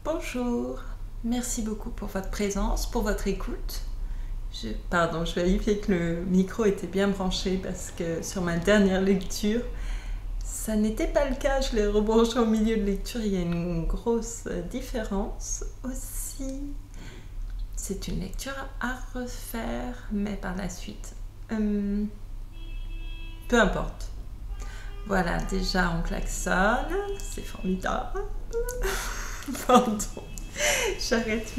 Bonjour, merci beaucoup pour votre présence, pour votre écoute. Pardon, je vérifiais que le micro était bien branché parce que sur ma dernière lecture, ça n'était pas le cas. Je l'ai rebranché au milieu de lecture, il y a une grosse différence aussi. C'est une lecture à refaire, mais par la suite. Peu importe. Voilà, déjà on klaxonne, c'est formidable. Pardon, j'arrête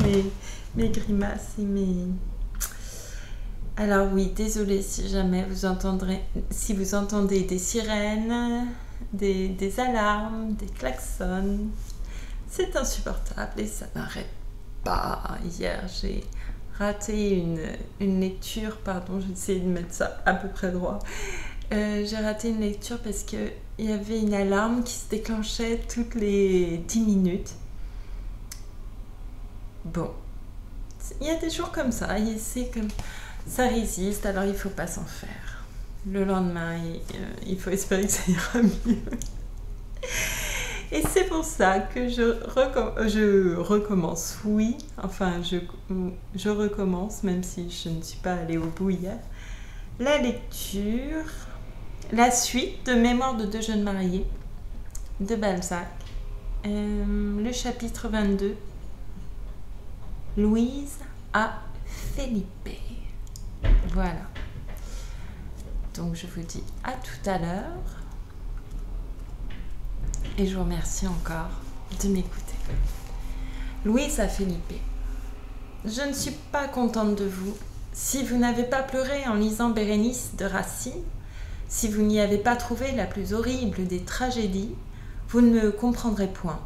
mes grimaces et mes... Alors oui, désolée si jamais vous entendez des sirènes, des alarmes, des klaxons. C'est insupportable et ça n'arrête pas. Hier, j'ai raté une lecture, pardon, j'ai essayé de mettre ça à peu près droit. J'ai raté une lecture parce qu'il y avait une alarme qui se déclenchait toutes les 10 minutes. Bon, il y a des jours comme ça, c'est comme ça résiste, alors il ne faut pas s'en faire. Le lendemain, il faut espérer que ça ira mieux. Et c'est pour ça que je recommence, oui, enfin je recommence, même si je ne suis pas allée au bout hier, la lecture, la suite de Mémoires de deux jeunes mariés de Balzac, le chapitre 22, Louise à Felipe. Voilà. Donc je vous dis à tout à l'heure et je vous remercie encore de m'écouter. Louise à Felipe. Je ne suis pas contente de vous. Si vous n'avez pas pleuré en lisant Bérénice de Racine, si vous n'y avez pas trouvé la plus horrible des tragédies, vous ne me comprendrez point.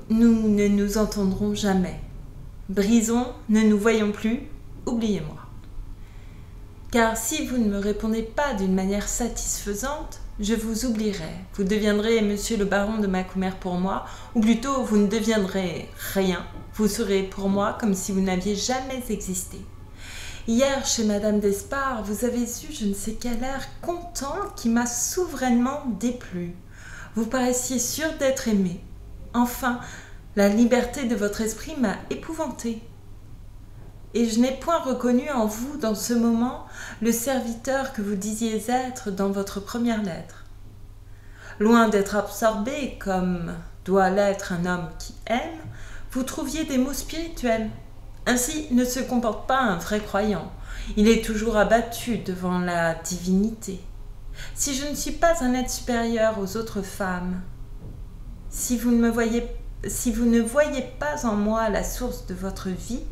Nous ne nous entendrons jamais. Brisons, ne nous voyons plus, oubliez-moi. Car si vous ne me répondez pas d'une manière satisfaisante, je vous oublierai. Vous deviendrez monsieur le baron de Macumer pour moi, ou plutôt vous ne deviendrez rien. Vous serez pour moi comme si vous n'aviez jamais existé. Hier, chez Madame d'Espard, vous avez eu je ne sais quel air content qui m'a souverainement déplu. Vous paraissiez sûr d'être aimé. Enfin, la liberté de votre esprit m'a épouvantée. Et je n'ai point reconnu en vous, dans ce moment, le serviteur que vous disiez être dans votre première lettre. Loin d'être absorbé, comme doit l'être un homme qui aime, vous trouviez des mots spirituels. Ainsi ne se comporte pas un vrai croyant. Il est toujours abattu devant la divinité. Si je ne suis pas un être supérieur aux autres femmes, si vous ne voyez pas en moi la source de votre vie,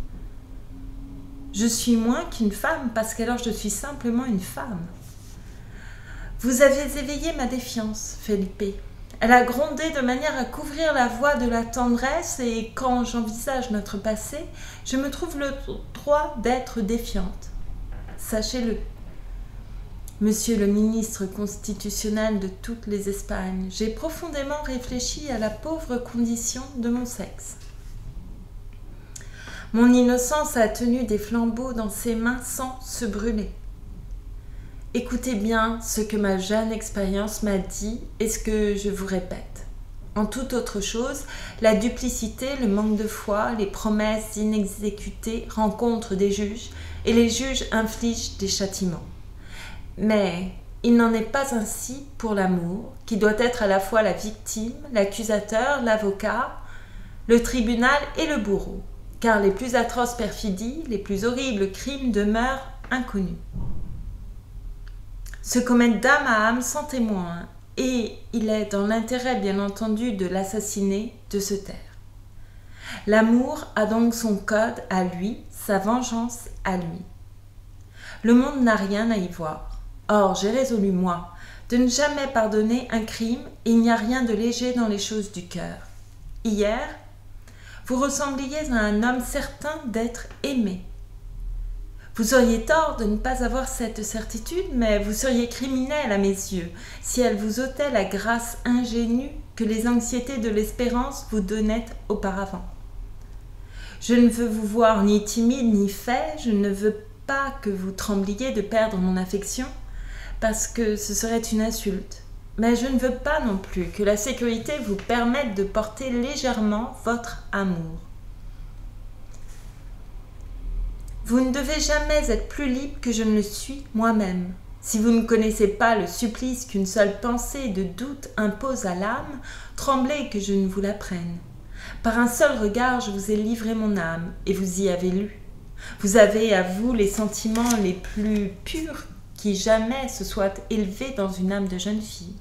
je suis moins qu'une femme parce qu'alors je suis simplement une femme. Vous avez éveillé ma défiance, Felipe. Elle a grondé de manière à couvrir la voix de la tendresse et quand j'envisage notre passé, je me trouve le droit d'être défiante. Sachez-le. Monsieur le ministre constitutionnel de toutes les Espagnes, j'ai profondément réfléchi à la pauvre condition de mon sexe. Mon innocence a tenu des flambeaux dans ses mains sans se brûler. Écoutez bien ce que ma jeune expérience m'a dit et ce que je vous répète. En toute autre chose, la duplicité, le manque de foi, les promesses inexécutées rencontrent des juges et les juges infligent des châtiments. Mais il n'en est pas ainsi pour l'amour, qui doit être à la fois la victime, l'accusateur, l'avocat, le tribunal et le bourreau, car les plus atroces perfidies, les plus horribles crimes demeurent inconnus. Se commettent d'âme à âme sans témoin, et il est dans l'intérêt bien entendu de l'assassiné de se taire. L'amour a donc son code à lui, sa vengeance à lui. Le monde n'a rien à y voir. Or, j'ai résolu, moi, de ne jamais pardonner un crime, et il n'y a rien de léger dans les choses du cœur. Hier, vous ressembliez à un homme certain d'être aimé. Vous auriez tort de ne pas avoir cette certitude, mais vous seriez criminel à mes yeux si elle vous ôtait la grâce ingénue que les anxiétés de l'espérance vous donnaient auparavant. Je ne veux vous voir ni timide ni fait, je ne veux pas que vous trembliez de perdre mon affection, parce que ce serait une insulte. mais je ne veux pas non plus que la sécurité vous permette de porter légèrement votre amour. Vous ne devez jamais être plus libre que je ne le suis moi-même. Si vous ne connaissez pas le supplice qu'une seule pensée de doute impose à l'âme, tremblez que je ne vous l'apprenne. Par un seul regard, je vous ai livré mon âme, et vous y avez lu. Vous avez à vous les sentiments les plus purs qui jamais se soient élevés dans une âme de jeune fille.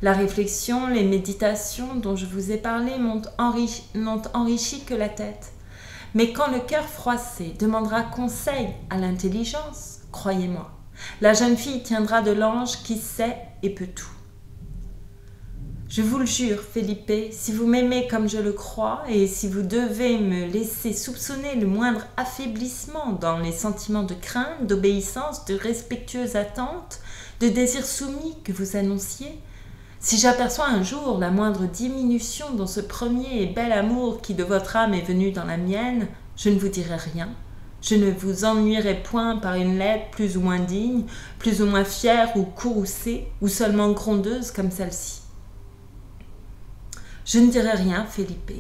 La réflexion, les méditations dont je vous ai parlé n'ont enrichi que la tête. Mais quand le cœur froissé demandera conseil à l'intelligence, croyez-moi, la jeune fille tiendra de l'ange qui sait et peut tout. Je vous le jure, Felipe, si vous m'aimez comme je le crois, et si vous devez me laisser soupçonner le moindre affaiblissement dans les sentiments de crainte, d'obéissance, de respectueuse attente, de désir soumis que vous annonciez, si j'aperçois un jour la moindre diminution dans ce premier et bel amour qui de votre âme est venu dans la mienne, je ne vous dirai rien. Je ne vous ennuierai point par une lettre plus ou moins digne, plus ou moins fière ou courroucée, ou seulement grondeuse comme celle-ci. Je ne dirai rien, Felipe.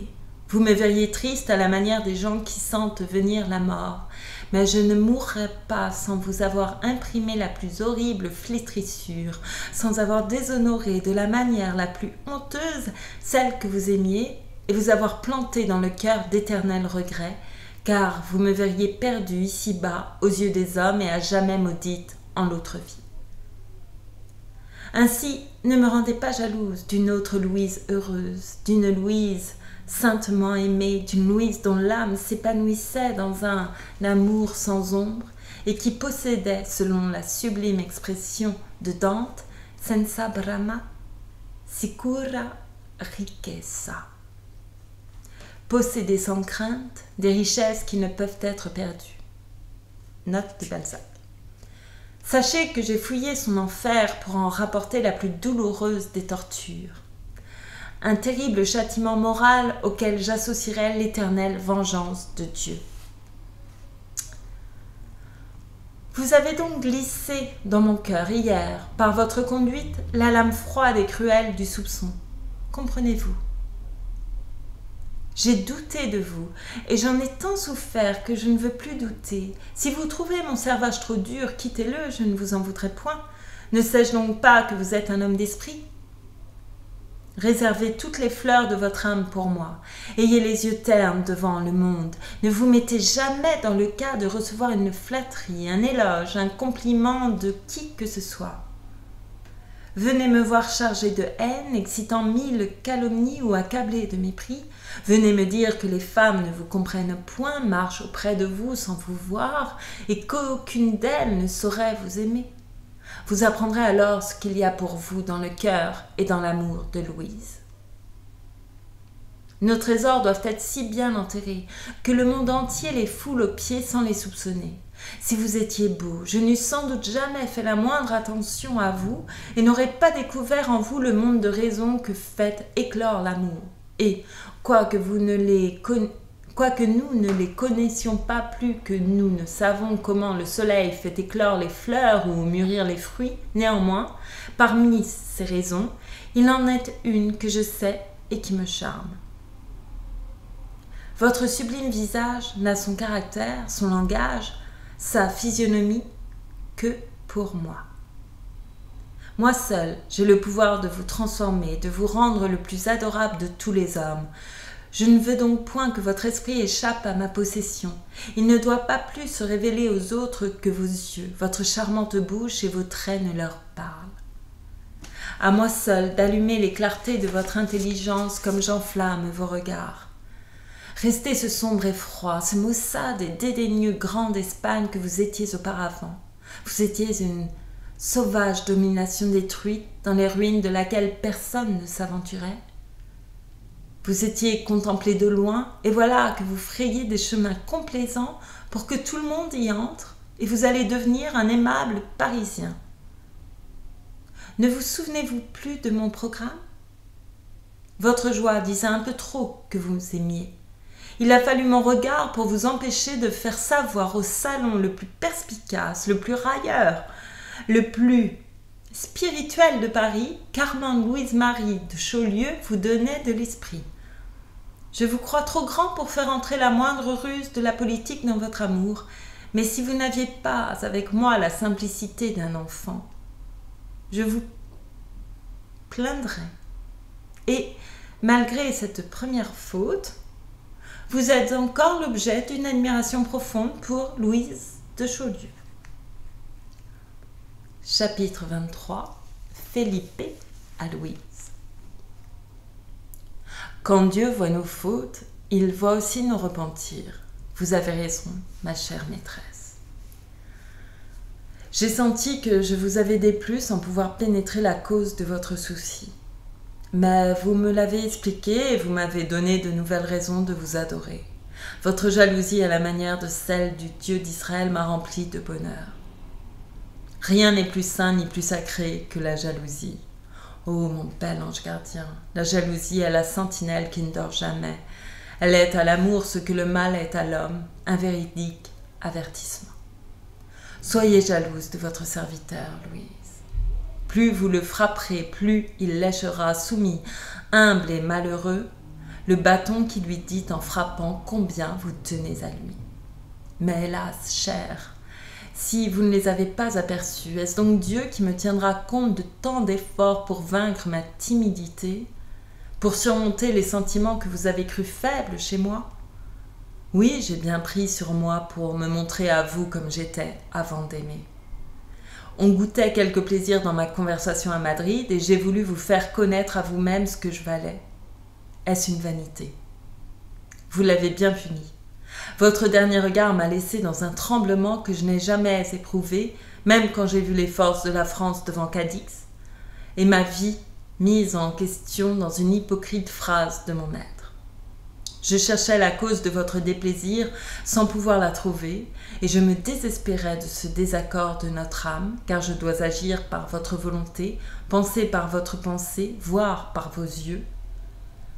Vous me verriez triste à la manière des gens qui sentent venir la mort, mais je ne mourrai pas sans vous avoir imprimé la plus horrible flétrissure, sans avoir déshonoré de la manière la plus honteuse celle que vous aimiez, et vous avoir planté dans le cœur d'éternels regrets, car vous me verriez perdue ici-bas aux yeux des hommes et à jamais maudite en l'autre vie. Ainsi, ne me rendez pas jalouse d'une autre Louise heureuse, d'une Louise saintement aimée, d'une Louise dont l'âme s'épanouissait dans un amour sans ombre et qui possédait, selon la sublime expression de Dante, senza brama, sicura ricchezza. Posséder sans crainte des richesses qui ne peuvent être perdues. Note de Balzac. Sachez que j'ai fouillé son enfer pour en rapporter la plus douloureuse des tortures. Un terrible châtiment moral auquel j'associerai l'éternelle vengeance de Dieu. Vous avez donc glissé dans mon cœur hier, par votre conduite, la lame froide et cruelle du soupçon. Comprenez-vous ? J'ai douté de vous, et j'en ai tant souffert que je ne veux plus douter. Si vous trouvez mon servage trop dur, quittez-le, je ne vous en voudrais point. Ne sais-je donc pas que vous êtes un homme d'esprit ? Réservez toutes les fleurs de votre âme pour moi. Ayez les yeux ternes devant le monde. Ne vous mettez jamais dans le cas de recevoir une flatterie, un éloge, un compliment de qui que ce soit. Venez me voir chargé de haine, excitant 1000 calomnies ou accablé de mépris. Venez me dire que les femmes ne vous comprennent point, marchent auprès de vous sans vous voir, et qu'aucune d'elles ne saurait vous aimer. Vous apprendrez alors ce qu'il y a pour vous dans le cœur et dans l'amour de Louise. Nos trésors doivent être si bien enterrés que le monde entier les foule aux pieds sans les soupçonner. Si vous étiez beau, je n'eusse sans doute jamais fait la moindre attention à vous et n'aurais pas découvert en vous le monde de raison que fait éclore l'amour. Et, quoique nous ne les connaissions pas plus que nous ne savons comment le soleil fait éclore les fleurs ou mûrir les fruits, néanmoins, parmi ces raisons, il en est une que je sais et qui me charme. Votre sublime visage n'a son caractère, son langage, sa physionomie que pour moi. Moi seul, j'ai le pouvoir de vous transformer, de vous rendre le plus adorable de tous les hommes. Je ne veux donc point que votre esprit échappe à ma possession. Il ne doit pas plus se révéler aux autres que vos yeux, votre charmante bouche et vos traits ne leur parlent. À moi seul d'allumer les clartés de votre intelligence comme j'enflamme vos regards. Restez ce sombre effroi, ce maussade et dédaigneux grand d'Espagne que vous étiez auparavant. Vous étiez une sauvage domination détruite dans les ruines de laquelle personne ne s'aventurait. Vous étiez contemplé de loin, et voilà que vous frayez des chemins complaisants pour que tout le monde y entre, et vous allez devenir un aimable Parisien. Ne vous souvenez-vous plus de mon programme ? Votre joie disait un peu trop que vous aimiez. Il a fallu mon regard pour vous empêcher de faire savoir au salon le plus perspicace, le plus railleur, le plus spirituelle de Paris, qu'Armande Louise-Marie de Chaulieu vous donnait de l'esprit. Je vous crois trop grand pour faire entrer la moindre ruse de la politique dans votre amour, mais si vous n'aviez pas avec moi la simplicité d'un enfant, je vous plaindrais. Et, malgré cette première faute, vous êtes encore l'objet d'une admiration profonde pour Louise de Chaulieu. Chapitre 23. Felipe à Louise. Quand Dieu voit nos fautes, il voit aussi nos repentirs. Vous avez raison, ma chère maîtresse. J'ai senti que je vous avais déplu sans pouvoir pénétrer la cause de votre souci. Mais vous me l'avez expliqué et vous m'avez donné de nouvelles raisons de vous adorer. Votre jalousie à la manière de celle du Dieu d'Israël m'a rempli de bonheur. Rien n'est plus saint ni plus sacré que la jalousie. Oh, mon bel ange gardien, la jalousie est la sentinelle qui ne dort jamais. Elle est à l'amour ce que le mal est à l'homme, un véridique avertissement. Soyez jalouse de votre serviteur, Louise. Plus vous le frapperez, plus il léchera, soumis, humble et malheureux, le bâton qui lui dit en frappant combien vous tenez à lui. Mais hélas, chère, si vous ne les avez pas aperçus, est-ce donc Dieu qui me tiendra compte de tant d'efforts pour vaincre ma timidité, pour surmonter les sentiments que vous avez crus faibles chez moi? Oui, j'ai bien pris sur moi pour me montrer à vous comme j'étais avant d'aimer. On goûtait quelques plaisirs dans ma conversation à Madrid et j'ai voulu vous faire connaître à vous-même ce que je valais. Est-ce une vanité? Vous l'avez bien puni. Votre dernier regard m'a laissé dans un tremblement que je n'ai jamais éprouvé, même quand j'ai vu les forces de la France devant Cadix, et ma vie mise en question dans une hypocrite phrase de mon maître. Je cherchais la cause de votre déplaisir sans pouvoir la trouver, et je me désespérais de ce désaccord de notre âme, car je dois agir par votre volonté, penser par votre pensée, voir par vos yeux,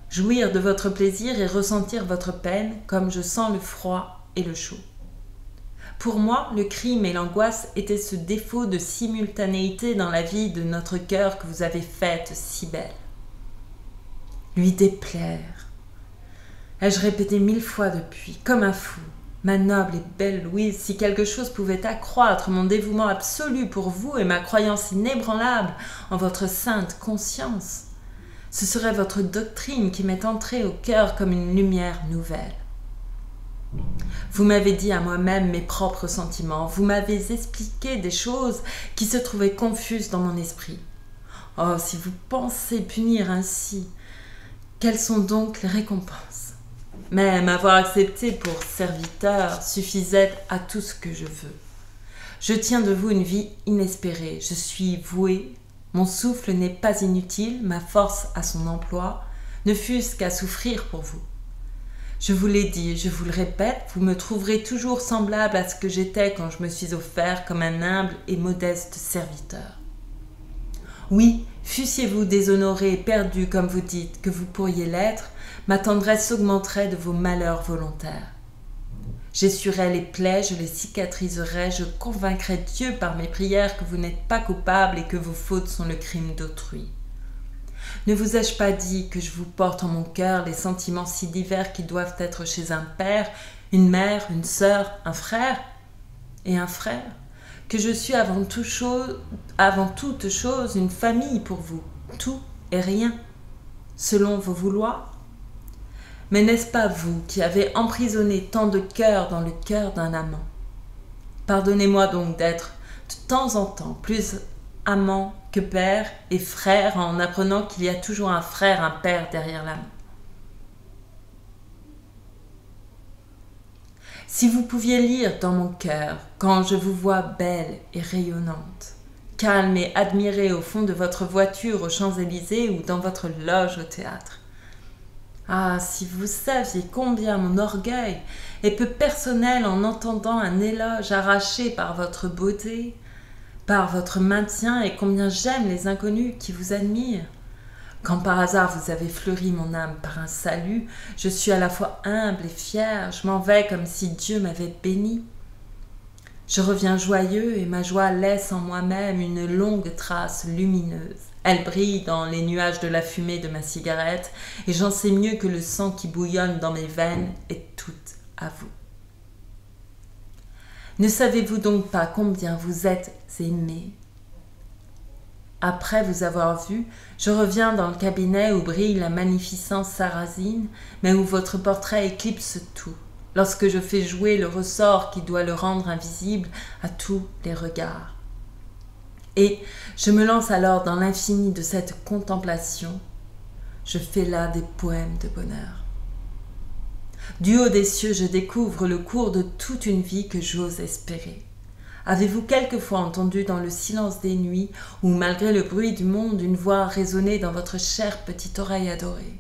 jouir de votre plaisir et ressentir votre peine comme je sens le froid et le chaud. Pour moi, le crime et l'angoisse étaient ce défaut de simultanéité dans la vie de notre cœur que vous avez faite si belle. Lui déplaire. Ai-je répété 1000 fois depuis, comme un fou, ma noble et belle Louise, si quelque chose pouvait accroître mon dévouement absolu pour vous et ma croyance inébranlable en votre sainte conscience, ce serait votre doctrine qui m'est entrée au cœur comme une lumière nouvelle. Vous m'avez dit à moi-même mes propres sentiments, vous m'avez expliqué des choses qui se trouvaient confuses dans mon esprit. Oh, si vous pensez punir ainsi, quelles sont donc les récompenses? Mais m'avoir accepté pour serviteur suffisait à tout ce que je veux. Je tiens de vous une vie inespérée, je suis vouée, mon souffle n'est pas inutile, ma force à son emploi, ne fût-ce qu'à souffrir pour vous. Je vous l'ai dit, je vous le répète, vous me trouverez toujours semblable à ce que j'étais quand je me suis offert comme un humble et modeste serviteur. Oui, fussiez-vous déshonoré et perdu comme vous dites que vous pourriez l'être, ma tendresse augmenterait de vos malheurs volontaires. J'essuierai les plaies, je les cicatriserai, je convaincrai Dieu par mes prières que vous n'êtes pas coupable et que vos fautes sont le crime d'autrui. Ne vous ai-je pas dit que je vous porte en mon cœur les sentiments si divers qui doivent être chez un père, une mère, une sœur, un frère et un frère, que je suis avant toute chose une famille pour vous, tout et rien, selon vos vouloirs? Mais n'est-ce pas vous qui avez emprisonné tant de cœurs dans le cœur d'un amant? Pardonnez-moi donc d'être de temps en temps plus amant que père et frère en apprenant qu'il y a toujours un frère, un père derrière l'amant. Si vous pouviez lire dans mon cœur quand je vous vois belle et rayonnante, calme et admirée au fond de votre voiture aux Champs-Élysées ou dans votre loge au théâtre. Ah, si vous saviez combien mon orgueil est peu personnel en entendant un éloge arraché par votre beauté, par votre maintien, et combien j'aime les inconnus qui vous admirent. Quand par hasard vous avez fleuri mon âme par un salut, je suis à la fois humble et fière, je m'en vais comme si Dieu m'avait béni. Je reviens joyeux et ma joie laisse en moi-même une longue trace lumineuse. Elle brille dans les nuages de la fumée de ma cigarette et j'en sais mieux que le sang qui bouillonne dans mes veines est tout à vous. Ne savez-vous donc pas combien vous êtes aimé ? Après vous avoir vu, je reviens dans le cabinet où brille la magnificence sarrasine, mais où votre portrait éclipse tout, lorsque je fais jouer le ressort qui doit le rendre invisible à tous les regards. Et je me lance alors dans l'infini de cette contemplation. Je fais là des poèmes de bonheur. Du haut des cieux, je découvre le cours de toute une vie que j'ose espérer. Avez-vous quelquefois entendu dans le silence des nuits, ou malgré le bruit du monde, une voix résonner dans votre chère petite oreille adorée ?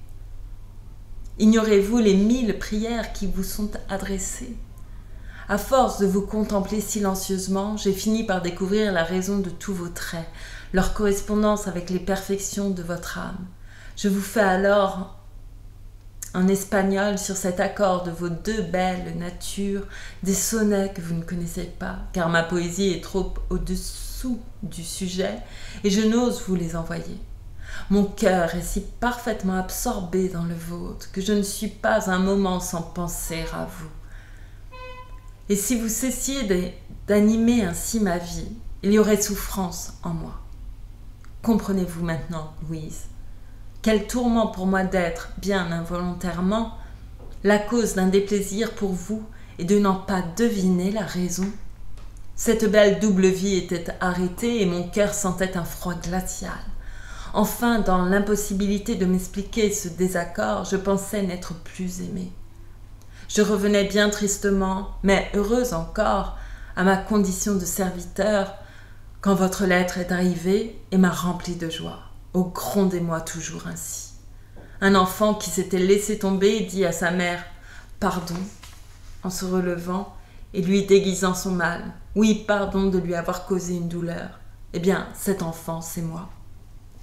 Ignorez-vous les 1000 prières qui vous sont adressées ? À force de vous contempler silencieusement, j'ai fini par découvrir la raison de tous vos traits, leur correspondance avec les perfections de votre âme. Je vous fais alors en espagnol sur cet accord de vos deux belles natures, des sonnets que vous ne connaissez pas, car ma poésie est trop au-dessous du sujet et je n'ose vous les envoyer. Mon cœur est si parfaitement absorbé dans le vôtre que je ne suis pas un moment sans penser à vous. Et si vous cessiez d'animer ainsi ma vie, il y aurait souffrance en moi. Comprenez-vous maintenant, Louise ? Quel tourment pour moi d'être, bien involontairement, la cause d'un déplaisir pour vous et de n'en pas deviner la raison. Cette belle double vie était arrêtée et mon cœur sentait un froid glacial. Enfin, dans l'impossibilité de m'expliquer ce désaccord, je pensais n'être plus aimée. Je revenais bien tristement, mais heureuse encore, à ma condition de serviteur, quand votre lettre est arrivée et m'a remplie de joie. Oh, grondez-moi toujours ainsi. Un enfant qui s'était laissé tomber dit à sa mère « Pardon » en se relevant et lui déguisant son mal. Oui, pardon de lui avoir causé une douleur. Eh bien, cet enfant, c'est moi.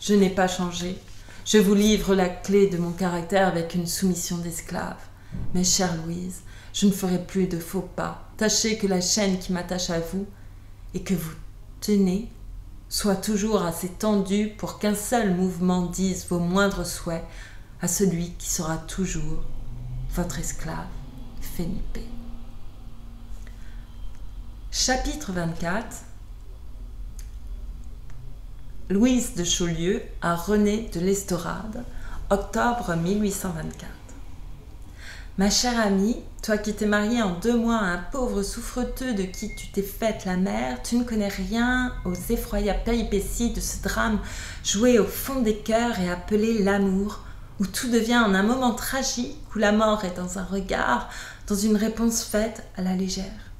Je n'ai pas changé. Je vous livre la clé de mon caractère avec une soumission d'esclave. Mais chère Louise, je ne ferai plus de faux pas. Tâchez que la chaîne qui m'attache à vous et que vous tenez soit toujours assez tendue pour qu'un seul mouvement dise vos moindres souhaits à celui qui sera toujours votre esclave, Felipe. Chapitre 24. Louise de Chaulieu à René de l'Estorade, octobre 1824. Ma chère amie, toi qui t'es mariée en 2 mois à un pauvre souffreteux de qui tu t'es faite la mère, tu ne connais rien aux effroyables péripéties de ce drame joué au fond des cœurs et appelé l'amour, où tout devient en un moment tragique, où la mort est dans un regard, dans une réponse faite à la légère.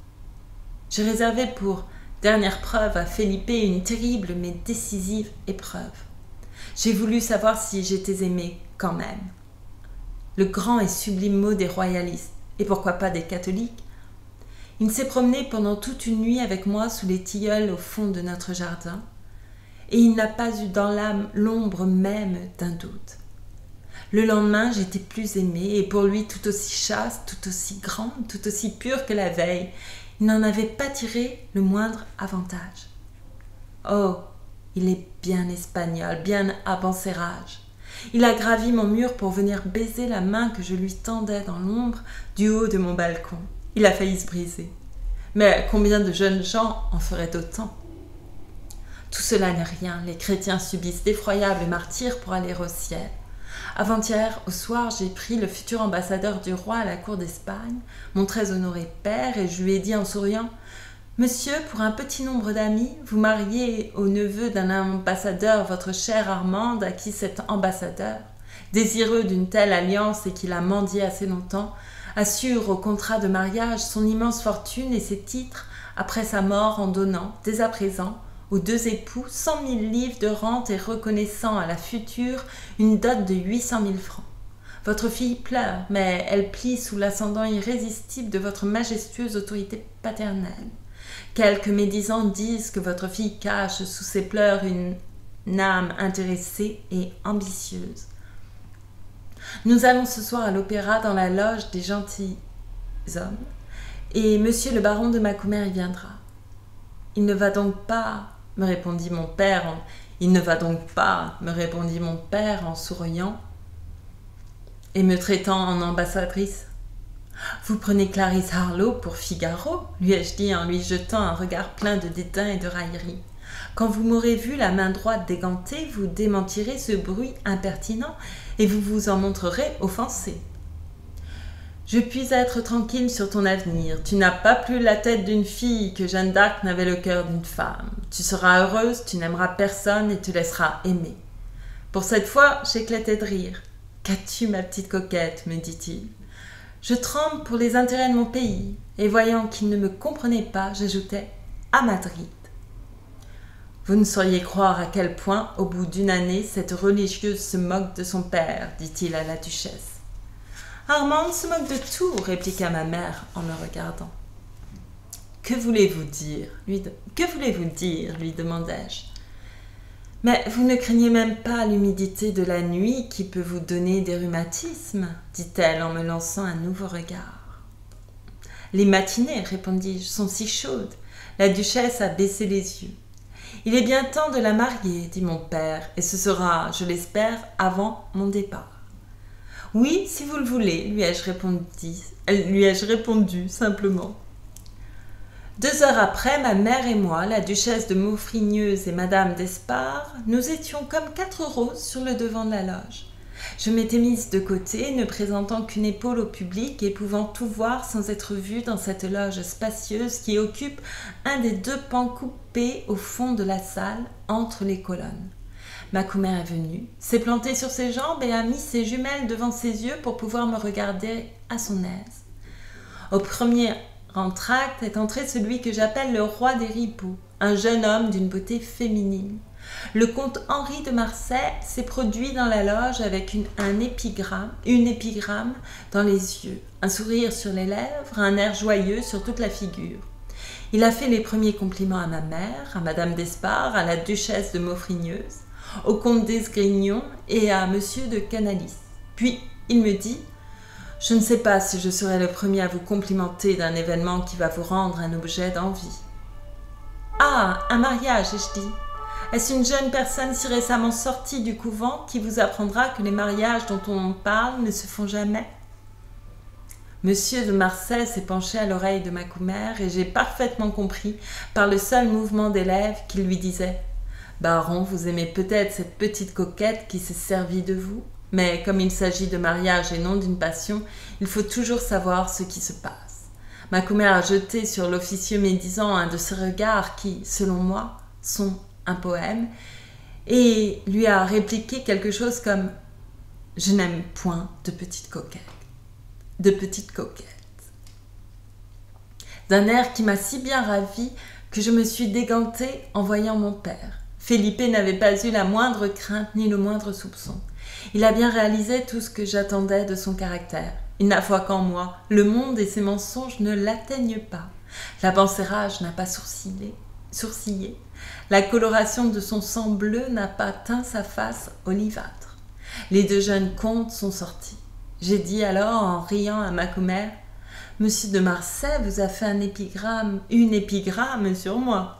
J'ai réservé pour dernière preuve à Felipe une terrible mais décisive épreuve. J'ai voulu savoir si j'étais aimée quand même. Le grand et sublime mot des royalistes, et pourquoi pas des catholiques. Il s'est promené pendant toute une nuit avec moi sous les tilleuls au fond de notre jardin, et il n'a pas eu dans l'âme l'ombre même d'un doute. Le lendemain, j'étais plus aimée, et pour lui tout aussi chaste, tout aussi grande, tout aussi pure que la veille. Il n'en avait pas tiré le moindre avantage. Oh, il est bien espagnol, bien avancérage. Il a gravi mon mur pour venir baiser la main que je lui tendais dans l'ombre du haut de mon balcon. Il a failli se briser. Mais combien de jeunes gens en feraient autant ? Tout cela n'est rien. Les chrétiens subissent d'effroyables martyrs pour aller au ciel. Avant-hier, au soir, j'ai pris le futur ambassadeur du roi à la cour d'Espagne, mon très honoré père, et je lui ai dit en souriant « Monsieur, pour un petit nombre d'amis, vous mariez au neveu d'un ambassadeur votre chère Armande, à qui cet ambassadeur, désireux d'une telle alliance et qui l'a mendié assez longtemps, assure au contrat de mariage son immense fortune et ses titres après sa mort en donnant, dès à présent, aux 2 époux 100 000 livres de rente et reconnaissant à la future une dot de 800 000 francs. Votre fille pleure, mais elle plie sous l'ascendant irrésistible de votre majestueuse autorité paternelle. Quelques médisants disent que votre fille cache sous ses pleurs une âme intéressée et ambitieuse. Nous allons ce soir à l'opéra dans la loge des gentilshommes, et monsieur le baron de Macumer y viendra. Il ne va donc pas, me répondit mon père en souriant et me traitant en ambassadrice. Vous prenez Clarisse Harlowe pour Figaro, lui ai-je dit en lui jetant un regard plein de dédain et de raillerie. Quand vous m'aurez vu la main droite dégantée, vous démentirez ce bruit impertinent et vous vous en montrerez offensé. Je puis être tranquille sur ton avenir. Tu n'as pas plus la tête d'une fille que Jeanne d'Arc n'avait le cœur d'une femme. Tu seras heureuse, tu n'aimeras personne et te laisseras aimer. Pour cette fois, j'éclatais de rire. Qu'as-tu, ma petite coquette, me dit-il. Je tremble pour les intérêts de mon pays, et voyant qu'il ne me comprenait pas, j'ajoutai « à Madrid ». Vous ne sauriez croire à quel point, au bout d'une année, cette religieuse se moque de son père, dit-il à la duchesse. Armande se moque de tout, répliqua ma mère en me regardant. Que voulez-vous dire lui demandai-je. Mais vous ne craignez même pas l'humidité de la nuit qui peut vous donner des rhumatismes, dit-elle en me lançant un nouveau regard. Les matinées, répondis-je, sont si chaudes. La duchesse a baissé les yeux. Il est bien temps de la marier, dit mon père, et ce sera, je l'espère, avant mon départ. Oui, si vous le voulez, lui ai-je répondu simplement. 2 heures après, ma mère et moi, la duchesse de Maufrigneuse et madame d'Espard, nous étions comme 4 roses sur le devant de la loge. Je m'étais mise de côté, ne présentant qu'une épaule au public et pouvant tout voir sans être vue dans cette loge spacieuse qui occupe un des 2 pans coupés au fond de la salle, entre les colonnes. Macumer est venue, s'est plantée sur ses jambes et a mis ses jumelles devant ses yeux pour pouvoir me regarder à son aise. Au premier entracte est entré celui que j'appelle le roi des ripeaux, un jeune homme d'une beauté féminine. Le comte Henri de Marsay s'est produit dans la loge avec une épigramme dans les yeux, un sourire sur les lèvres, un air joyeux sur toute la figure. Il a fait les premiers compliments à ma mère, à madame d'Espard, à la duchesse de Maufrigneuse, au comte d'Esgrignon et à monsieur de Canalis. Puis il me dit « Je ne sais pas si je serai le premier à vous complimenter d'un événement qui va vous rendre un objet d'envie. »« Ah, un mariage, ai-je dit. Est-ce une jeune personne si récemment sortie du couvent qui vous apprendra que les mariages dont on parle ne se font jamais ?» Monsieur de Marsay s'est penché à l'oreille de Macumer et j'ai parfaitement compris, par le seul mouvement des lèvres, qu'il lui disait « Baron, vous aimez peut-être cette petite coquette qui s'est servie de vous, mais comme il s'agit de mariage et non d'une passion, il faut toujours savoir ce qui se passe. » Macumer a jeté sur l'officieux médisant un de ces regards qui, selon moi, sont un poème, et lui a répliqué quelque chose comme « Je n'aime point de petites coquettes. » D'un air qui m'a si bien ravie que je me suis dégantée en voyant mon père. Felipe n'avait pas eu la moindre crainte ni le moindre soupçon. Il a bien réalisé tout ce que j'attendais de son caractère. Il n'a foi qu'en moi. Le monde et ses mensonges ne l'atteignent pas. La pensée rage n'a pas sourcillé. La coloration de son sang bleu n'a pas teint sa face olivâtre. Les 2 jeunes comtes sont sortis. J'ai dit alors en riant à Macumer « Monsieur de Marsay vous a fait une épigramme sur moi. »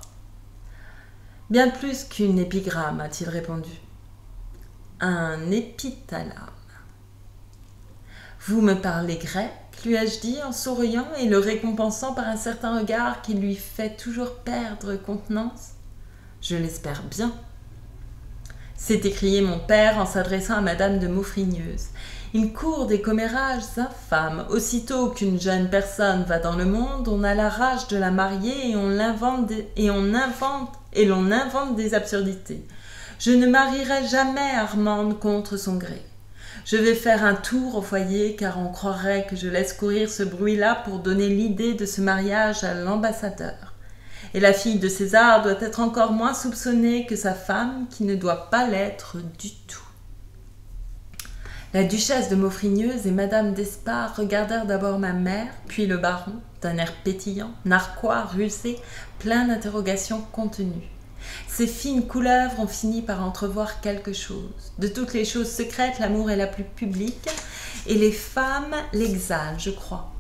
« Bien plus qu'une épigramme, a-t-il répondu. Un épithalame. »« Vous me parlez grec, lui ai-je dit en souriant et le récompensant par un certain regard qui lui fait toujours perdre contenance. Je l'espère bien. » s'est écrié mon père en s'adressant à madame de Maufrigneuse. Il court des commérages infâmes. Aussitôt qu'une jeune personne va dans le monde, on a la rage de la marier et l'on invente des absurdités. Je ne marierai jamais Armande contre son gré. Je vais faire un tour au foyer car on croirait que je laisse courir ce bruit-là pour donner l'idée de ce mariage à l'ambassadeur. Et la fille de César doit être encore moins soupçonnée que sa femme qui ne doit pas l'être du tout. La duchesse de Maufrigneuse et madame d'Espard regardèrent d'abord ma mère, puis le baron, d'un air pétillant, narquois, rusé, plein d'interrogations contenues. Ces fines couleuvres ont fini par entrevoir quelque chose. De toutes les choses secrètes, l'amour est la plus publique, et les femmes l'exhalent, je crois.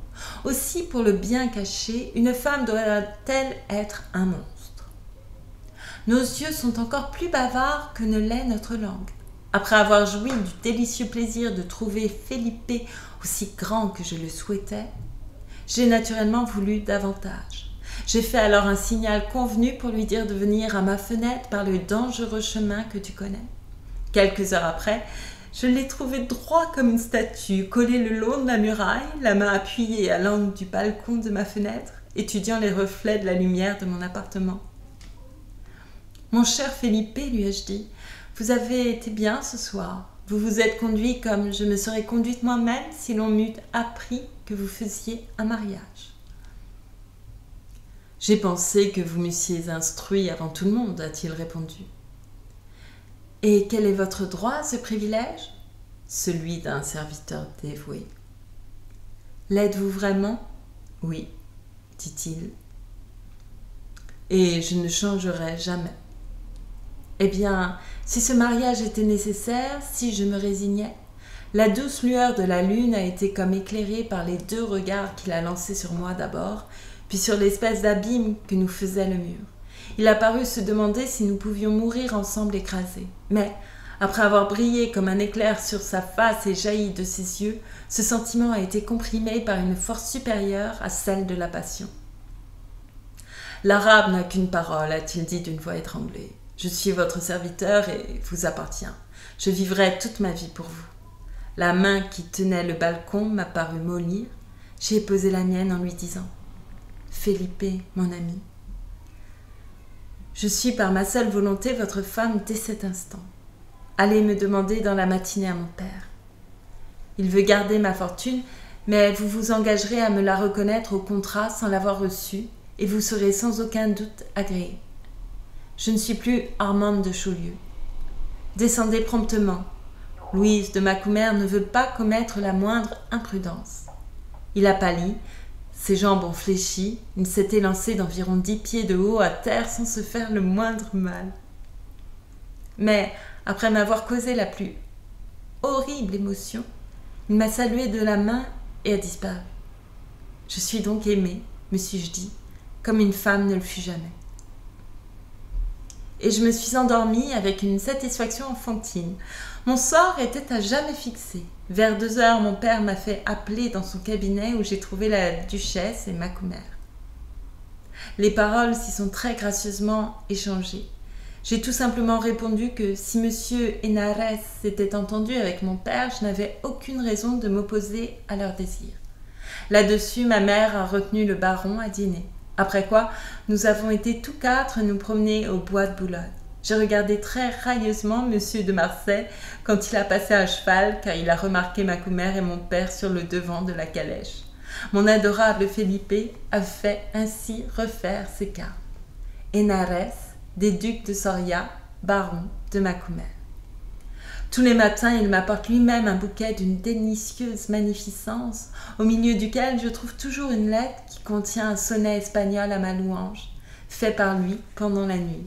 Aussi, pour le bien cacher, une femme doit-elle être un monstre. Nos yeux sont encore plus bavards que ne l'est notre langue. Après avoir joui du délicieux plaisir de trouver Felipe aussi grand que je le souhaitais, j'ai naturellement voulu davantage. J'ai fait alors un signal convenu pour lui dire de venir à ma fenêtre par le dangereux chemin que tu connais. Quelques heures après, je l'ai trouvé droit comme une statue, collé le long de la muraille, la main appuyée à l'angle du balcon de ma fenêtre, étudiant les reflets de la lumière de mon appartement. « Mon cher Felipe, lui ai-je dit, vous avez été bien ce soir. Vous vous êtes conduit comme je me serais conduite moi-même si l'on m'eût appris que vous faisiez un mariage. » « J'ai pensé que vous m'eussiez instruit avant tout le monde, a-t-il répondu. « Et quel est votre droit à ce privilège ? » ?»« Celui d'un serviteur dévoué. »« L'êtes-vous vraiment ? » ?»« Oui, dit-il. »« Et je ne changerai jamais. » Eh bien, si ce mariage était nécessaire, si je me résignais, la douce lueur de la lune a été comme éclairée par les 2 regards qu'il a lancés sur moi d'abord, puis sur l'espèce d'abîme que nous faisait le mur. Il a paru se demander si nous pouvions mourir ensemble écrasés. Mais, après avoir brillé comme un éclair sur sa face et jailli de ses yeux, ce sentiment a été comprimé par une force supérieure à celle de la passion. « L'arabe n'a qu'une parole, a-t-il dit d'une voix étranglée. Je suis votre serviteur et vous appartiens. Je vivrai toute ma vie pour vous. » La main qui tenait le balcon m'a paru mollir. J'ai posé la mienne en lui disant « Felipe, mon ami, je suis par ma seule volonté votre femme dès cet instant. Allez me demander dans la matinée à mon père. Il veut garder ma fortune, mais vous vous engagerez à me la reconnaître au contrat sans l'avoir reçue, et vous serez sans aucun doute agréé. Je ne suis plus Armande de Chaulieu. Descendez promptement. Louise de Macumer ne veut pas commettre la moindre imprudence. » Il a pâli, ses jambes ont fléchi, il s'était lancé d'environ 10 pieds de haut à terre sans se faire le moindre mal. Mais, après m'avoir causé la plus horrible émotion, il m'a salué de la main et a disparu. Je suis donc aimée, me suis-je dit, comme une femme ne le fut jamais. Et je me suis endormie avec une satisfaction enfantine. Mon sort était à jamais fixé. Vers 2 heures, mon père m'a fait appeler dans son cabinet où j'ai trouvé la duchesse et Macumer. Les paroles s'y sont très gracieusement échangées. J'ai tout simplement répondu que si monsieur Hénarès s'était entendu avec mon père, je n'avais aucune raison de m'opposer à leur désir. Là-dessus, ma mère a retenu le baron à dîner. Après quoi, nous avons été tous 4 nous promener au bois de Boulogne. J'ai regardé très railleusement monsieur de Marsay quand il a passé à cheval, car il a remarqué Macumer et mon père sur le devant de la calèche. Mon adorable Felipe a fait ainsi refaire ses cartes. Hénarès, des ducs de Soria, baron de Macumer. Tous les matins, il m'apporte lui-même un bouquet d'une délicieuse magnificence, au milieu duquel je trouve toujours une lettre qui contient un sonnet espagnol à ma louange, fait par lui pendant la nuit.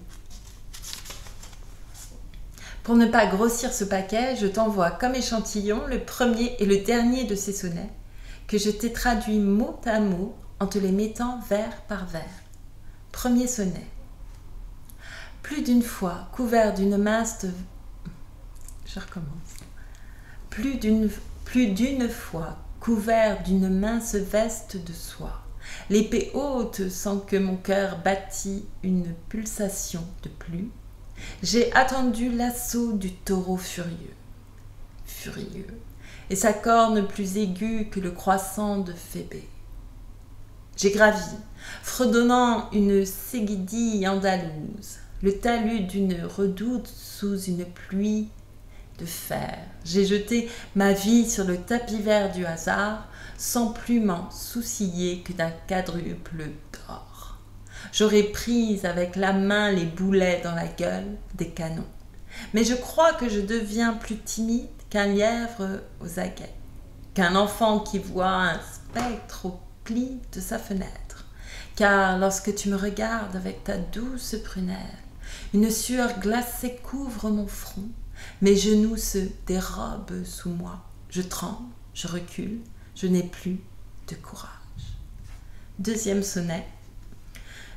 Pour ne pas grossir ce paquet, je t'envoie comme échantillon le premier et le dernier de ces sonnets, que je t'ai traduit mot à mot en te les mettant vers par vers. Premier sonnet. Plus d'une fois, couvert d'une mince... Je recommence. Plus d'une fois, couvert d'une mince veste de soie, l'épée haute sans que mon cœur battît une pulsation de plus, j'ai attendu l'assaut du taureau furieux, et sa corne plus aiguë que le croissant de Phébé. J'ai gravi, fredonnant une séguidille andalouse, le talus d'une redoute sous une pluie de fer. J'ai jeté ma vie sur le tapis vert du hasard, sans plus m'en soucier que d'un quadruple d'or. J'aurais pris avec la main les boulets dans la gueule des canons. Mais je crois que je deviens plus timide qu'un lièvre aux aguets, qu'un enfant qui voit un spectre au pli de sa fenêtre. Car lorsque tu me regardes avec ta douce prunelle, une sueur glacée couvre mon front, mes genoux se dérobent sous moi, je tremble, je recule, je n'ai plus de courage. Deuxième sonnet.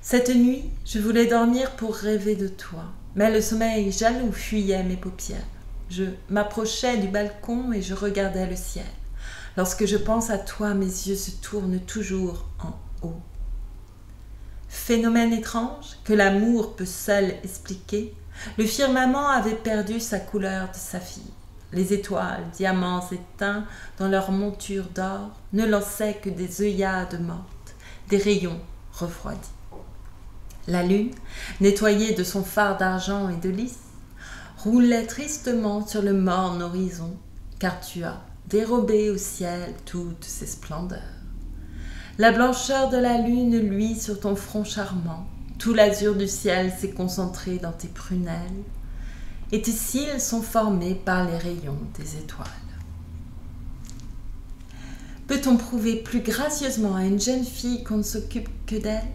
Cette nuit, je voulais dormir pour rêver de toi, mais le sommeil jaloux fuyait mes paupières. Je m'approchais du balcon et je regardais le ciel. Lorsque je pense à toi, mes yeux se tournent toujours en haut. Phénomène étrange que l'amour peut seul expliquer, le firmament avait perdu sa couleur de saphir. Les étoiles, diamants éteints dans leur monture d'or, ne lançaient que des œillades mortes, des rayons refroidis. La lune, nettoyée de son phare d'argent et de lys, roulait tristement sur le morne horizon, car tu as dérobé au ciel toutes ses splendeurs. La blancheur de la lune luit sur ton front charmant, tout l'azur du ciel s'est concentré dans tes prunelles, et tes cils sont formés par les rayons des étoiles. Peut-on prouver plus gracieusement à une jeune fille qu'on ne s'occupe que d'elle?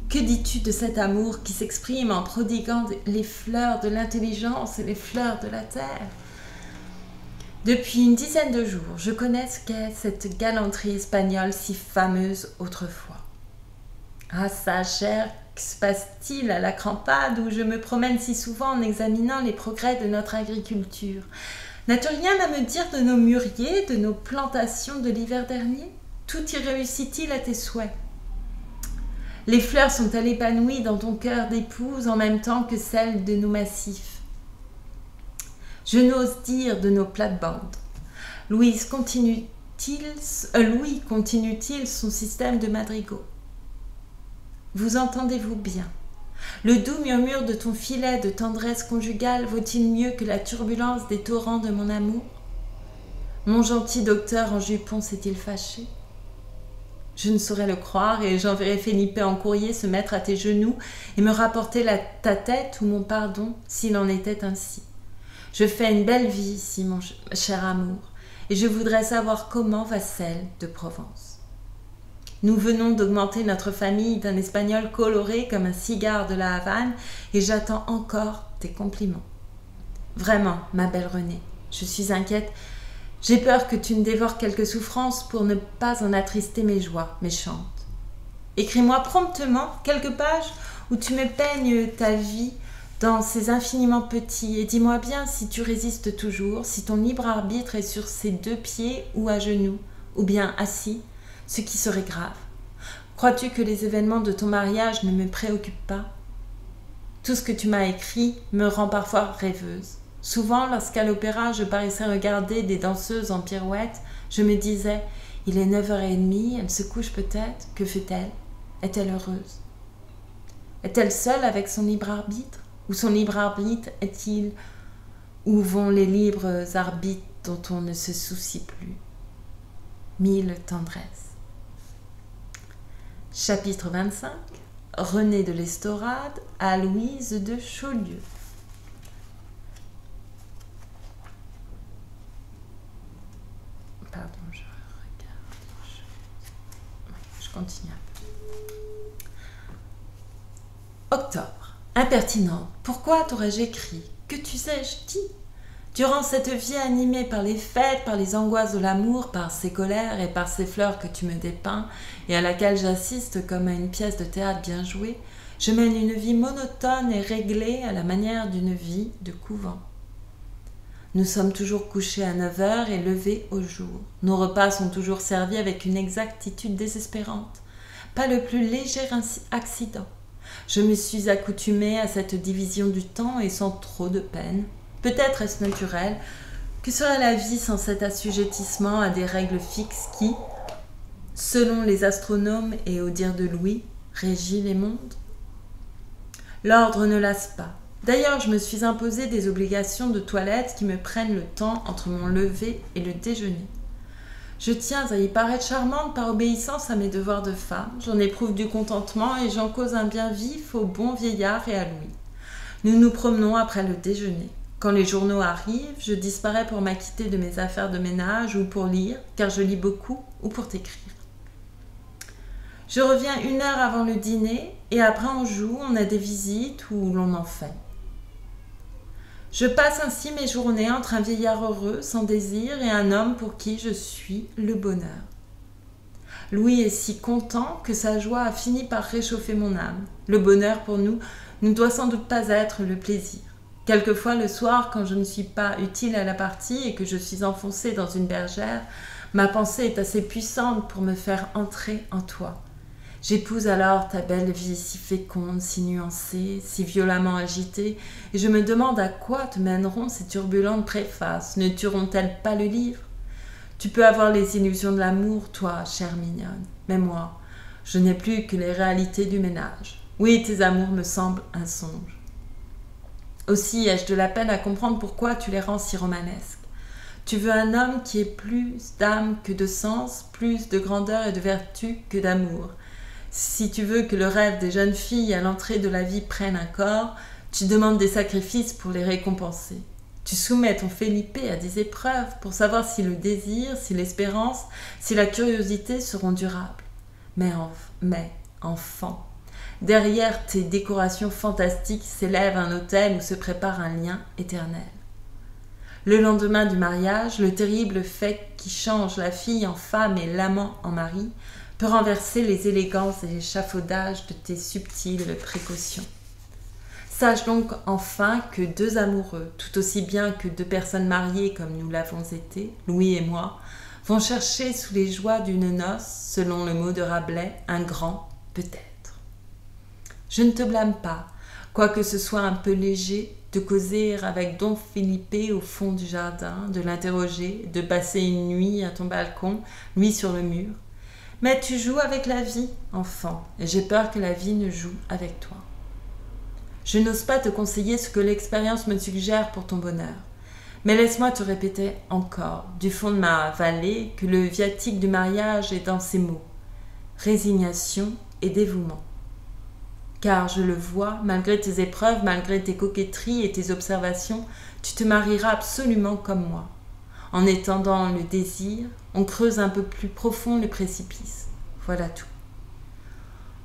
Que dis-tu de cet amour qui s'exprime en prodiguant les fleurs de l'intelligence et les fleurs de la terre? Depuis une dizaine de jours, je connais ce qu'est cette galanterie espagnole si fameuse autrefois. Ah ça, cher, que se passe-t-il à la crampade où je me promène si souvent en examinant les progrès de notre agriculture? N'as-tu rien à me dire de nos mûriers, de nos plantations de l'hiver dernier? Tout y réussit-il à tes souhaits? Les fleurs sont-elles épanouies dans ton cœur d'épouse en même temps que celles de nos massifs? Je n'ose dire de nos plates-bandes. Louis continue-t-il son système de madrigaux? Vous entendez-vous bien? Le doux murmure de ton filet de tendresse conjugale vaut-il mieux que la turbulence des torrents de mon amour? Mon gentil docteur en jupon s'est-il fâché? Je ne saurais le croire et j'enverrai Felipe en courrier se mettre à tes genoux et me rapporter ta tête ou mon pardon s'il en était ainsi. Je fais une belle vie ici, mon cher amour, et je voudrais savoir comment va celle de Provence. Nous venons d'augmenter notre famille d'un espagnol coloré comme un cigare de la Havane et j'attends encore tes compliments. Vraiment, ma belle Renée, je suis inquiète. J'ai peur que tu ne dévores quelques souffrances pour ne pas en attrister mes joies méchantes. Écris-moi promptement quelques pages où tu me peignes ta vie dans ces infiniment petits, et dis-moi bien si tu résistes toujours, si ton libre arbitre est sur ses deux pieds ou à genoux, ou bien assis, ce qui serait grave. Crois-tu que les événements de ton mariage ne me préoccupent pas? Tout ce que tu m'as écrit me rend parfois rêveuse. Souvent, lorsqu'à l'opéra je paraissais regarder des danseuses en pirouette, je me disais « Il est 9h30, elle se couche peut-être, que fait-elle? Est-elle heureuse? Est-elle seule avec son libre arbitre? Ou son libre arbitre est-il? Où vont les libres arbitres dont on ne se soucie plus? Mille tendresses. Chapitre 25. René de l'Estorade à Louise de Chaulieu. Pardon, je regarde. Je continue un peu. Octobre. Impertinente, pourquoi t'aurais-je écrit? Que t'eussé-je dit? Durant cette vie animée par les fêtes, par les angoisses de l'amour, par ses colères et par ces fleurs que tu me dépeins, et à laquelle j'assiste comme à une pièce de théâtre bien jouée, je mène une vie monotone et réglée à la manière d'une vie de couvent. Nous sommes toujours couchés à 9h et levés au jour. Nos repas sont toujours servis avec une exactitude désespérante. Pas le plus léger accident. Je me suis accoutumée à cette division du temps et sans trop de peine. Peut-être est-ce naturel. Que serait la vie sans cet assujettissement à des règles fixes qui, selon les astronomes et au dire de Louis, régit les mondes? L'ordre ne lasse pas. D'ailleurs, je me suis imposé des obligations de toilette qui me prennent le temps entre mon lever et le déjeuner. Je tiens à y paraître charmante par obéissance à mes devoirs de femme. J'en éprouve du contentement et j'en cause un bien vif au bon vieillard et à Louis. Nous nous promenons après le déjeuner. Quand les journaux arrivent, je disparais pour m'acquitter de mes affaires de ménage ou pour lire, car je lis beaucoup, ou pour t'écrire. Je reviens 1 heure avant le dîner et après on joue, on a des visites ou l'on en fait. Je passe ainsi mes journées entre un vieillard heureux, sans désir, et un homme pour qui je suis le bonheur. Louis est si content que sa joie a fini par réchauffer mon âme. Le bonheur pour nous ne doit sans doute pas être le plaisir. Quelquefois le soir, quand je ne suis pas utile à la partie et que je suis enfoncée dans une bergère, ma pensée est assez puissante pour me faire entrer en toi. J'épouse alors ta belle vie si féconde, si nuancée, si violemment agitée, et je me demande à quoi te mèneront ces turbulentes préfaces. Ne tueront-elles pas le livre? Tu peux avoir les illusions de l'amour, toi, chère mignonne, mais moi, je n'ai plus que les réalités du ménage. Oui, tes amours me semblent un songe. Aussi ai-je de la peine à comprendre pourquoi tu les rends si romanesques. Tu veux un homme qui ait plus d'âme que de sens, plus de grandeur et de vertu que d'amour. Si tu veux que le rêve des jeunes filles à l'entrée de la vie prenne un corps, tu demandes des sacrifices pour les récompenser. Tu soumets ton Felipe à des épreuves pour savoir si le désir, si l'espérance, si la curiosité seront durables. Mais enfant, derrière tes décorations fantastiques s'élève un autel où se prépare un lien éternel. Le lendemain du mariage, le terrible fait qui change la fille en femme et l'amant en mari peut renverser les élégances et l'échafaudage de tes subtiles précautions. Sache donc enfin que deux amoureux, tout aussi bien que deux personnes mariées comme nous l'avons été, Louis et moi, vont chercher sous les joies d'une noce, selon le mot de Rabelais, un grand peut-être. Je ne te blâme pas, quoique ce soit un peu léger, de causer avec Don Felipe au fond du jardin, de l'interroger, de passer une nuit à ton balcon, lui sur le mur. Mais tu joues avec la vie, enfant, et j'ai peur que la vie ne joue avec toi. Je n'ose pas te conseiller ce que l'expérience me suggère pour ton bonheur. Mais laisse-moi te répéter encore, du fond de ma vallée, que le viatique du mariage est dans ces mots. Résignation et dévouement. Car je le vois, malgré tes épreuves, malgré tes coquetteries et tes observations, tu te marieras absolument comme moi. En étendant le désir, on creuse un peu plus profond le précipice. Voilà tout.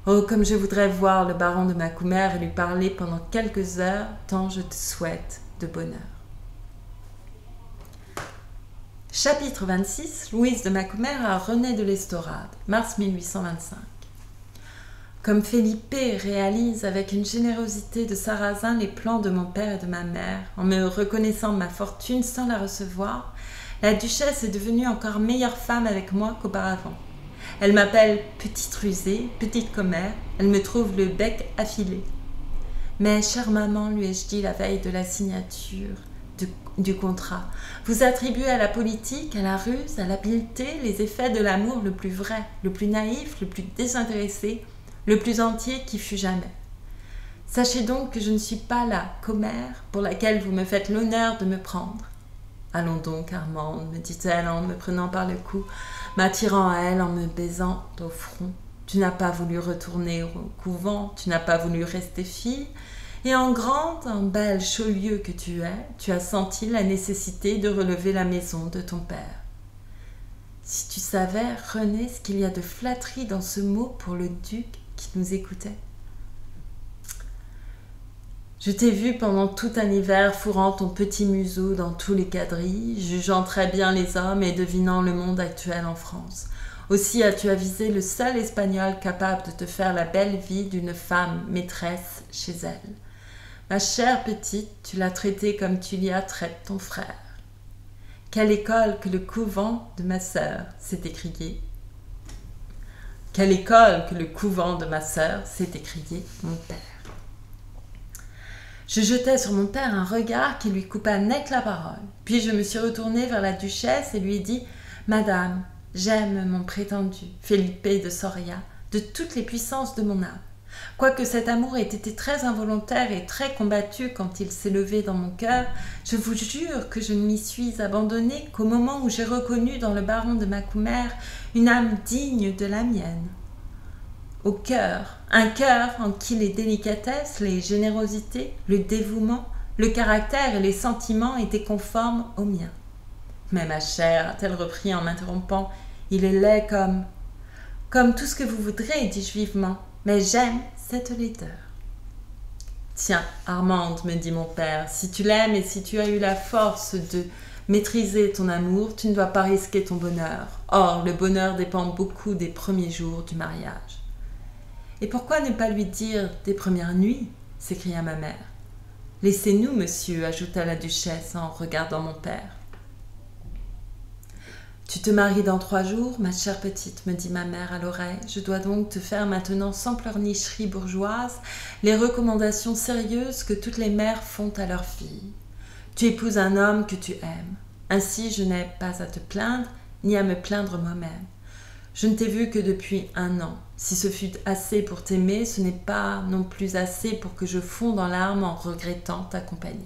Oh, comme je voudrais voir le baron de Macumer et lui parler pendant quelques heures, tant je te souhaite de bonheur. Chapitre 26. Louise de Macumer à René de l'Estorade, mars 1825. Comme Felipe réalise avec une générosité de sarrasin les plans de mon père et de ma mère, en me reconnaissant ma fortune sans la recevoir, la duchesse est devenue encore meilleure femme avec moi qu'auparavant. Elle m'appelle petite rusée, petite commère, elle me trouve le bec affilé. Mais, chère maman, lui ai-je dit la veille de la signature du contrat, vous attribuez à la politique, à la ruse, à l'habileté, les effets de l'amour le plus vrai, le plus naïf, le plus désintéressé, le plus entier qui fut jamais. Sachez donc que je ne suis pas la commère pour laquelle vous me faites l'honneur de me prendre. Allons donc, Armande, me dit-elle en me prenant par le cou, m'attirant à elle en me baisant au front. Tu n'as pas voulu retourner au couvent, tu n'as pas voulu rester fille, et en grande, en belle Chaulieu que tu es, tu as senti la nécessité de relever la maison de ton père. Si tu savais, René, ce qu'il y a de flatterie dans ce mot pour le duc qui nous écoutait. Je t'ai vu pendant tout un hiver fourrant ton petit museau dans tous les quadrilles, jugeant très bien les hommes et devinant le monde actuel en France. Aussi as-tu avisé le seul Espagnol capable de te faire la belle vie d'une femme maîtresse chez elle. Ma chère petite, tu l'as traité comme tu l'y as traité ton frère. Quelle école que le couvent de ma sœur, s'est écrié. Quelle école que le couvent de ma sœur, s'est écrié mon père. Je jetai sur mon père un regard qui lui coupa net la parole. Puis je me suis retournée vers la duchesse et lui ai dit « Madame, j'aime mon prétendu, Felipe de Soria, de toutes les puissances de mon âme. Quoique cet amour ait été très involontaire et très combattu quand il s'est levé dans mon cœur, je vous jure que je ne m'y suis abandonnée qu'au moment où j'ai reconnu dans le baron de Macumer une âme digne de la mienne. Au cœur, un cœur en qui les délicatesses, les générosités, le dévouement, le caractère et les sentiments étaient conformes aux miens. Mais ma chère, a-t-elle repris en m'interrompant, il est laid comme tout ce que vous voudrez, dis-je vivement, mais j'aime cette laideur. Tiens, Armande, me dit mon père, si tu l'aimes et si tu as eu la force de Maîtriser ton amour, tu ne dois pas risquer ton bonheur. Or, le bonheur dépend beaucoup des premiers jours du mariage. Et pourquoi ne pas lui dire des premières nuits ? S'écria ma mère. Laissez-nous, monsieur, ajouta la duchesse en regardant mon père. Tu te maries dans 3 jours, ma chère petite, me dit ma mère à l'oreille. Je dois donc te faire maintenant sans pleurnicherie bourgeoise les recommandations sérieuses que toutes les mères font à leurs filles. Tu épouses un homme que tu aimes. Ainsi, je n'ai pas à te plaindre, ni à me plaindre moi-même. Je ne t'ai vu que depuis 1 an. Si ce fut assez pour t'aimer, ce n'est pas non plus assez pour que je fonde en larmes en regrettant ta compagnie.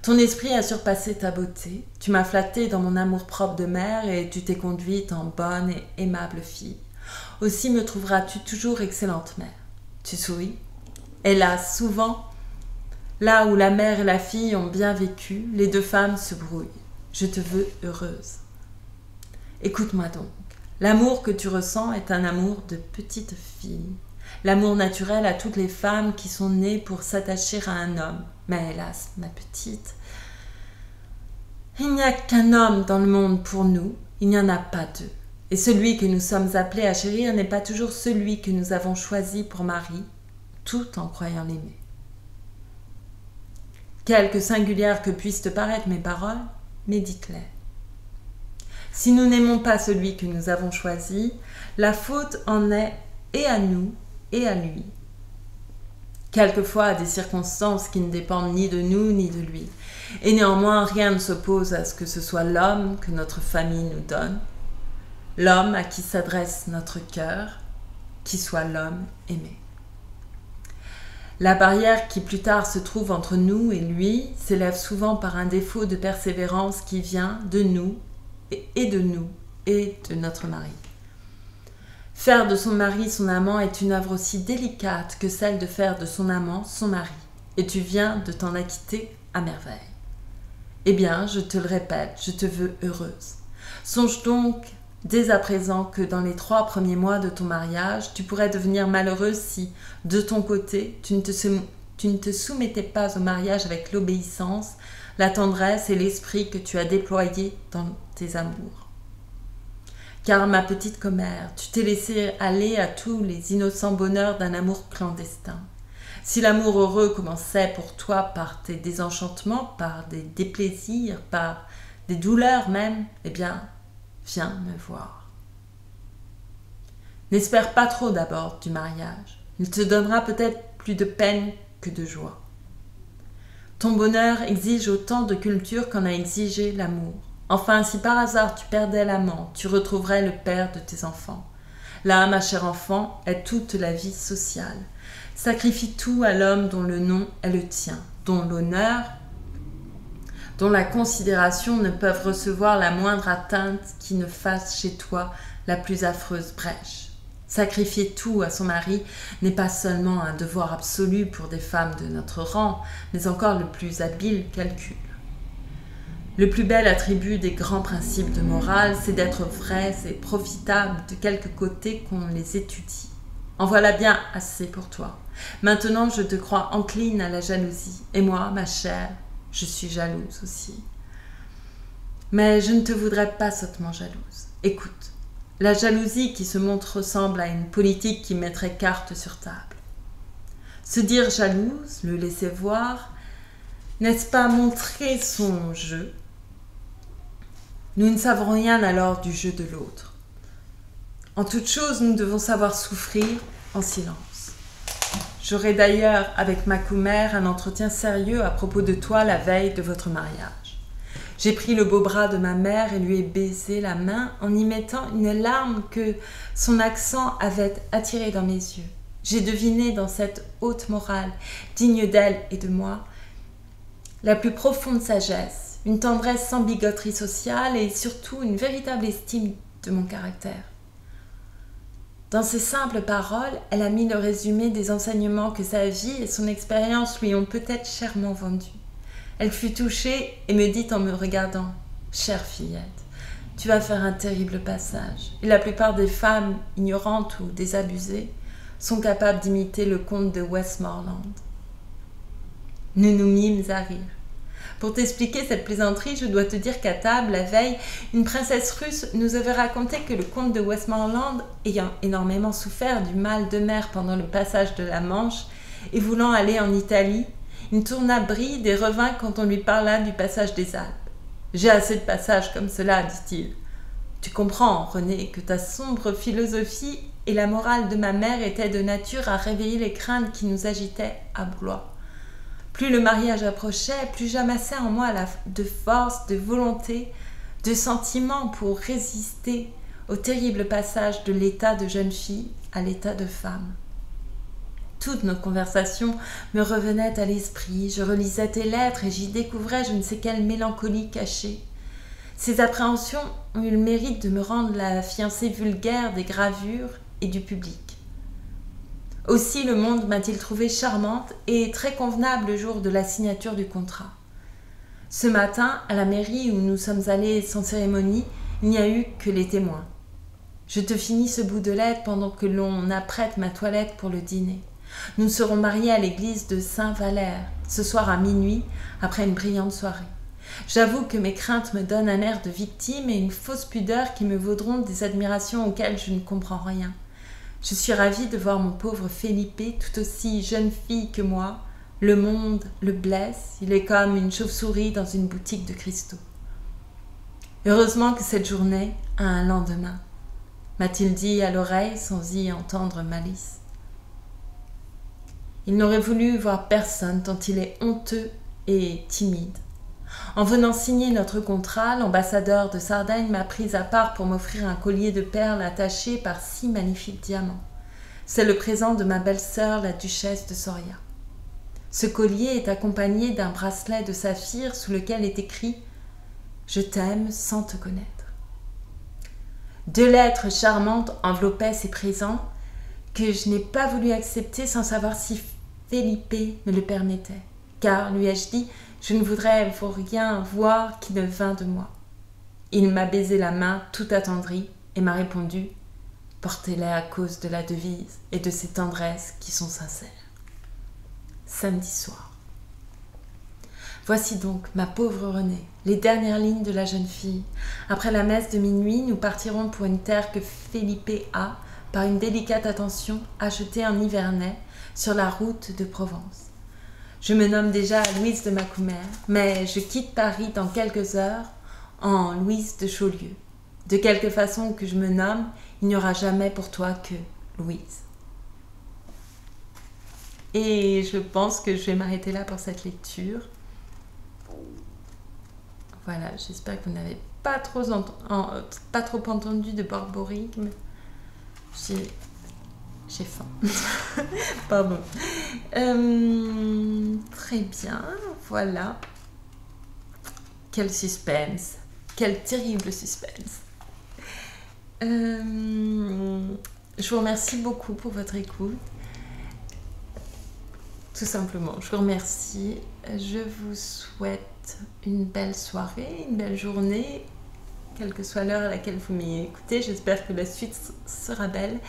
Ton esprit a surpassé ta beauté, tu m'as flattée dans mon amour-propre de mère et tu t'es conduite en bonne et aimable fille. Aussi me trouveras-tu toujours excellente mère. Tu souris. Hélas, souvent, là où la mère et la fille ont bien vécu, les 2 femmes se brouillent. Je te veux heureuse. Écoute-moi donc. L'amour que tu ressens est un amour de petite fille. L'amour naturel à toutes les femmes qui sont nées pour s'attacher à un homme. Mais hélas, ma petite, il n'y a qu'un homme dans le monde pour nous, il n'y en a pas 2. Et celui que nous sommes appelés à chérir n'est pas toujours celui que nous avons choisi pour mari, tout en croyant l'aimer. Quelque singulières que puissent te paraître mes paroles, médite-les. Si nous n'aimons pas celui que nous avons choisi, la faute en est et à nous et à lui. Quelquefois à des circonstances qui ne dépendent ni de nous ni de lui. Et néanmoins, rien ne s'oppose à ce que ce soit l'homme que notre famille nous donne, l'homme à qui s'adresse notre cœur, qui soit l'homme aimé. La barrière qui plus tard se trouve entre nous et lui s'élève souvent par un défaut de persévérance qui vient de nous et de notre mari. Faire de son mari son amant est une œuvre aussi délicate que celle de faire de son amant son mari, et tu viens de t'en acquitter à merveille. Eh bien, je te le répète, je te veux heureuse. Songe donc dès à présent que dans les 3 premiers mois de ton mariage, tu pourrais devenir malheureuse si, de ton côté, tu ne te soumettais pas au mariage avec l'obéissance, la tendresse et l'esprit que tu as déployés dans tes amours. Car, ma petite commère, tu t'es laissée aller à tous les innocents bonheurs d'un amour clandestin. Si l'amour heureux commençait pour toi par tes désenchantements, par des déplaisirs, par des douleurs même, eh bien, viens me voir. N'espère pas trop d'abord du mariage. Il te donnera peut-être plus de peine que de joie. Ton bonheur exige autant de culture qu'en a exigé l'amour. Enfin, si par hasard tu perdais l'amant, tu retrouverais le père de tes enfants. Là, ma chère enfant, est toute la vie sociale. Sacrifie tout à l'homme dont le nom est le tien, dont l'honneur, dont la considération ne peuvent recevoir la moindre atteinte qui ne fasse chez toi la plus affreuse brèche. Sacrifier tout à son mari n'est pas seulement un devoir absolu pour des femmes de notre rang, mais encore le plus habile calcul. Le plus bel attribut des grands principes de morale, c'est d'être vrais et profitables de quelque côté qu'on les étudie. En voilà bien assez pour toi. Maintenant, je te crois encline à la jalousie. Et moi, ma chère, je suis jalouse aussi. Mais je ne te voudrais pas sottement jalouse. Écoute, la jalousie qui se montre ressemble à une politique qui mettrait carte sur table. Se dire jalouse, le laisser voir, n'est-ce pas montrer son jeu ? Nous ne savons rien alors du jeu de l'autre. En toute chose, nous devons savoir souffrir en silence. J'aurai d'ailleurs avec ma commère un entretien sérieux à propos de toi la veille de votre mariage. J'ai pris le beau bras de ma mère et lui ai baisé la main en y mettant une larme que son accent avait attirée dans mes yeux. J'ai deviné dans cette haute morale, digne d'elle et de moi, la plus profonde sagesse, une tendresse sans bigoterie sociale et surtout une véritable estime de mon caractère. Dans ces simples paroles, elle a mis le résumé des enseignements que sa vie et son expérience lui ont peut-être chèrement vendus. Elle fut touchée et me dit en me regardant « Chère fillette, tu vas faire un terrible passage. Et la plupart des femmes ignorantes ou désabusées sont capables d'imiter le comte de Westmoreland. » Nous nous mîmes à rire. Pour t'expliquer cette plaisanterie, je dois te dire qu'à table, la veille, une princesse russe nous avait raconté que le comte de Westmoreland, ayant énormément souffert du mal de mer pendant le passage de la Manche et voulant aller en Italie, il tourna bride et revint quand on lui parla du passage des Alpes. « J'ai assez de passages comme cela, dit-il. Tu comprends, René, que ta sombre philosophie et la morale de ma mère étaient de nature à réveiller les craintes qui nous agitaient à Blois. Plus le mariage approchait, plus j'amassais en moi de force, de volonté, de sentiments pour résister au terrible passage de l'état de jeune fille à l'état de femme. Toutes nos conversations me revenaient à l'esprit, je relisais tes lettres et j'y découvrais je ne sais quelle mélancolie cachée. Ces appréhensions ont eu le mérite de me rendre la fiancée vulgaire des gravures et du public. Aussi le monde m'a-t-il trouvée charmante et très convenable le jour de la signature du contrat. Ce matin, à la mairie où nous sommes allés sans cérémonie, il n'y a eu que les témoins. Je te finis ce bout de lettre pendant que l'on apprête ma toilette pour le dîner. Nous serons mariés à l'église de Saint-Valère, ce soir à minuit, après une brillante soirée. J'avoue que mes craintes me donnent un air de victime et une fausse pudeur qui me vaudront des admirations auxquelles je ne comprends rien. Je suis ravie de voir mon pauvre Felipe, tout aussi jeune fille que moi. Le monde le blesse, il est comme une chauve-souris dans une boutique de cristaux. Heureusement que cette journée a un lendemain, m'a-t-il dit à l'oreille sans y entendre malice. Il n'aurait voulu voir personne tant il est honteux et timide. En venant signer notre contrat, l'ambassadeur de Sardaigne m'a prise à part pour m'offrir un collier de perles attaché par 6 magnifiques diamants. C'est le présent de ma belle-sœur, la duchesse de Soria. Ce collier est accompagné d'un bracelet de saphir sous lequel est écrit « Je t'aime sans te connaître ». 2 lettres charmantes enveloppaient ces présents que je n'ai pas voulu accepter sans savoir si Felipe me le permettait, car, lui ai-je dit, je ne voudrais pour rien voir qui ne vint de moi. Il m'a baisé la main tout attendri et m'a répondu « Portez-les à cause de la devise et de ces tendresses qui sont sincères. » Samedi soir. Voici donc, ma pauvre Renée, les dernières lignes de la jeune fille. Après la messe de minuit, nous partirons pour une terre que Felipe a, par une délicate attention, achetée en Nivernais, sur la route de Provence. Je me nomme déjà Louise de Macumer, mais je quitte Paris dans quelques heures en Louise de Chaulieu. De quelque façon que je me nomme, il n'y aura jamais pour toi que Louise. Et je pense que je vais m'arrêter là pour cette lecture. Voilà, j'espère que vous n'avez pas trop entendu de borborigme. J'ai faim. Pardon. Très bien, voilà. Quel suspense. Quel terrible suspense. Je vous remercie beaucoup pour votre écoute. Tout simplement, je vous remercie. Je vous souhaite une belle soirée, une belle journée, quelle que soit l'heure à laquelle vous m'écoutez. J'espère que la suite sera belle.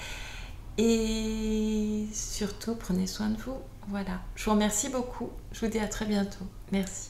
Et surtout, prenez soin de vous. Voilà. Je vous remercie beaucoup. Je vous dis à très bientôt. Merci.